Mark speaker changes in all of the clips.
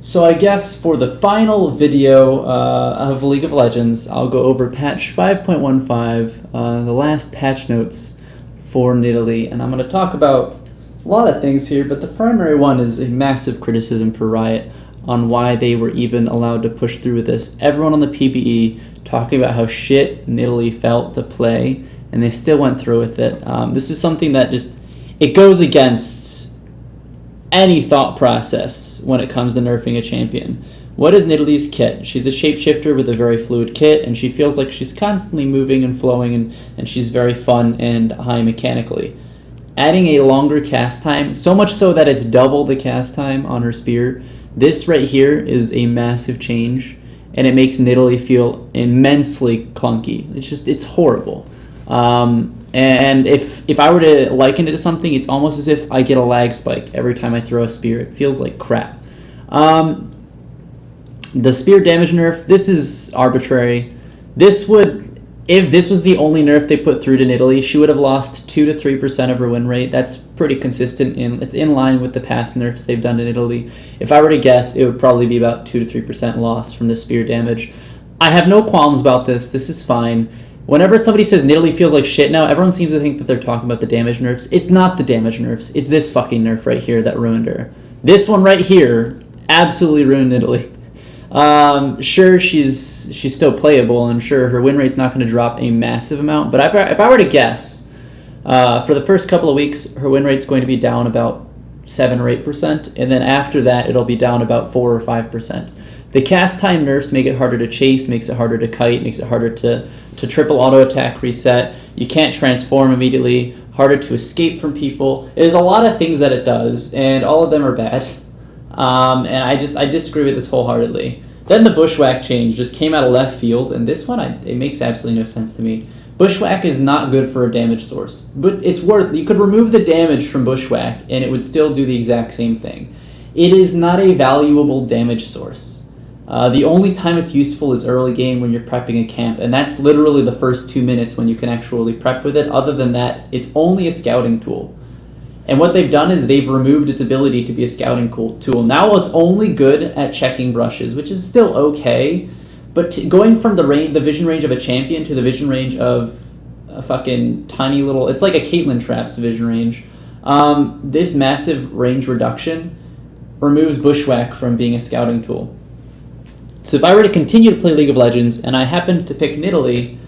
Speaker 1: So I guess for the final video of League of Legends, I'll go over patch 5.15, the last patch notes for Nidalee, and I'm going to talk about a lot of things here, but the primary one is a massive criticism for Riot on why they were even allowed to push through with this. Everyone on the PBE talking about how shit Nidalee felt to play, and they still went through with it. This is something that it goes against any thought process when it comes to nerfing a champion. What is Nidalee's kit? She's a shapeshifter with a very fluid kit, and she feels like she's constantly moving and flowing, and she's very fun and high mechanically. Adding a longer cast time, so much so that it's double the cast time on her spear, this right here is a massive change, and it makes Nidalee feel immensely clunky. It's horrible. And if I were to liken it to something, it's almost as if I get a lag spike every time I throw a spear. It feels like crap. The spear damage nerf, this is arbitrary. If this was the only nerf they put through to Nidalee, she would have lost 2 to 3% of her win rate. That's pretty consistent. It's in line with the past nerfs they've done to Nidalee. If I were to guess, it would probably be about 2 to 3% loss from the spear damage. I have no qualms about this. This is fine. Whenever somebody says Nidalee feels like shit now, everyone seems to think that they're talking about the damage nerfs. It's not the damage nerfs. It's this fucking nerf right here that ruined her. This one right here absolutely ruined Nidalee. Sure, she's still playable, and sure, her win rate's not going to drop a massive amount, but if I were to guess, for the first couple of weeks, her win rate's going to be down about 7 or 8%, and then after that, it'll be down about 4 or 5%. The cast time nerfs make it harder to chase, makes it harder to kite, makes it harder to triple auto attack reset. You can't transform immediately, harder to escape from people. There's a lot of things that it does, and all of them are bad. And I disagree with this wholeheartedly. Then the Bushwhack change just came out of left field, and this one, it makes absolutely no sense to me. Bushwhack is not good for a damage source, but you could remove the damage from Bushwhack, and it would still do the exact same thing. It is not a valuable damage source. The only time it's useful is early game when you're prepping a camp, and that's literally the first 2 minutes when you can actually prep with it. Other than that, it's only a scouting tool. And what they've done is they've removed its ability to be a scouting tool. Now it's only good at checking brushes, which is still okay, but going from the vision range of a champion to the vision range of a fucking tiny little... It's like a Caitlyn Trap's vision range. This massive range reduction removes Bushwhack from being a scouting tool. So if I were to continue to play League of Legends and I happened to pick Nidalee,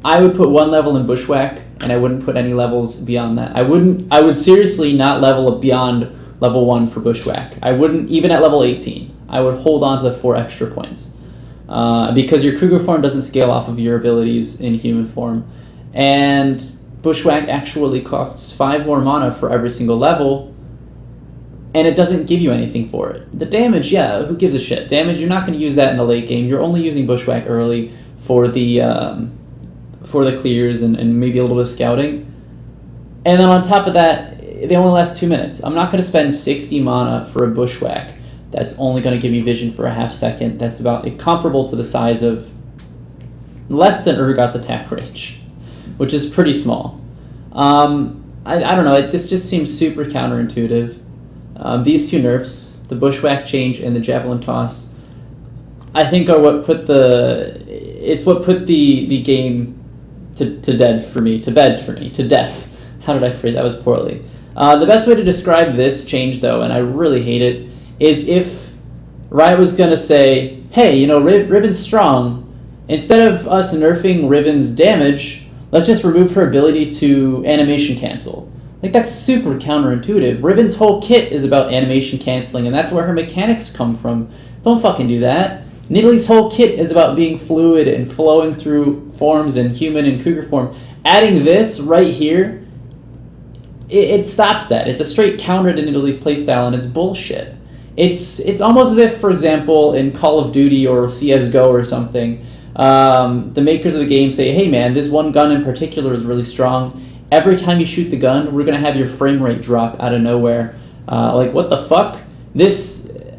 Speaker 1: I would put 1 level in Bushwhack, and I wouldn't put any levels beyond that. I would seriously not level beyond level 1 for Bushwhack. I wouldn't, even at level 18. I would hold on to the 4 extra points. Because your Cougar form doesn't scale off of your abilities in human form. And Bushwhack actually costs 5 more mana for every single level, and it doesn't give you anything for it. The damage, yeah, who gives a shit? Damage, you're not going to use that in the late game. You're only using Bushwhack early for the clears and maybe a little bit of scouting. And then on top of that, they only last 2 minutes. I'm not going to spend 60 mana for a Bushwhack that's only going to give me vision for a half second. That's about comparable to the size of less than Urgot's attack range, which is pretty small. I don't know, this just seems super counterintuitive. These 2 nerfs, the Bushwhack change and the Javelin Toss, I think are what put the game to bed for me, to death. How did I phrase that? Was poorly. The best way to describe this change, though, and I really hate it, is if Riot was going to say, hey, Riven's strong. Instead of us nerfing Riven's damage, let's just remove her ability to animation cancel. That's super counterintuitive. Riven's whole kit is about animation canceling, and that's where her mechanics come from. Don't fucking do that. Nidalee's whole kit is about being fluid and flowing through forms and human and cougar form. Adding this right here, it stops that. It's a straight counter to Nidalee's playstyle, and it's bullshit. It's almost as if, for example, in Call of Duty or CSGO or something, the makers of the game say, hey man, this one gun in particular is really strong. Every time you shoot the gun, we're going to have your frame rate drop out of nowhere. What the fuck?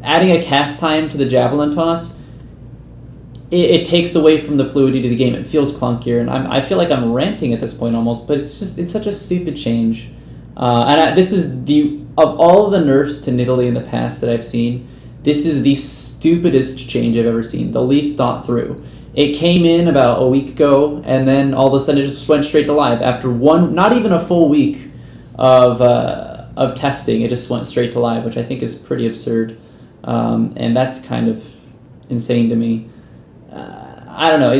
Speaker 1: Adding a cast time to the Javelin Toss, it takes away from the fluidity of the game. It feels clunkier, and I feel like I'm ranting at this point almost, but it's such a stupid change. This is of all of the nerfs to Nidalee in the past that I've seen, This is the stupidest change I've ever seen, the least thought through. It came in about a week ago, and then all of a sudden it just went straight to live. After not even a full week of testing, it just went straight to live, which I think is pretty absurd. And that's kind of insane to me. I don't know.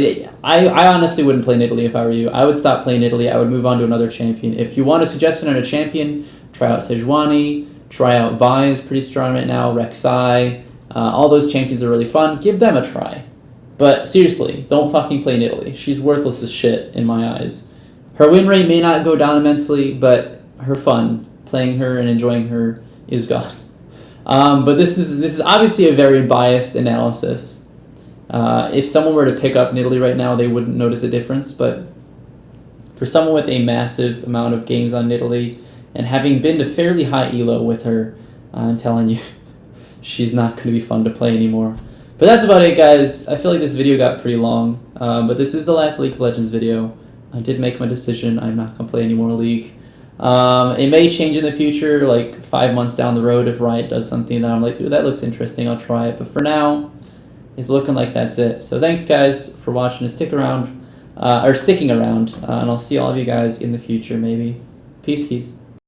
Speaker 1: I honestly wouldn't play Nidalee if I were you. I would stop playing Nidalee. I would move on to another champion. If you want a suggestion on a champion, try out Sejuani, try out Vi is pretty strong right now, Rek'Sai. All those champions are really fun. Give them a try. But seriously, don't fucking play Nidalee. She's worthless as shit in my eyes. Her win rate may not go down immensely, but her fun, playing her and enjoying her, is gone. But this is obviously a very biased analysis. If someone were to pick up Nidalee right now, they wouldn't notice a difference. But for someone with a massive amount of games on Nidalee, and having been to fairly high elo with her, I'm telling you, she's not going to be fun to play anymore. But that's about it, guys. I feel like this video got pretty long, but this is the last League of Legends video. I did make my decision. I'm not going to play any more League. It may change in the future, like 5 months down the road, if Riot does something that I'm like, ooh, that looks interesting, I'll try it. But for now, it's looking like that's it. So thanks, guys, for watching and sticking around, and I'll see all of you guys in the future, maybe. Peace.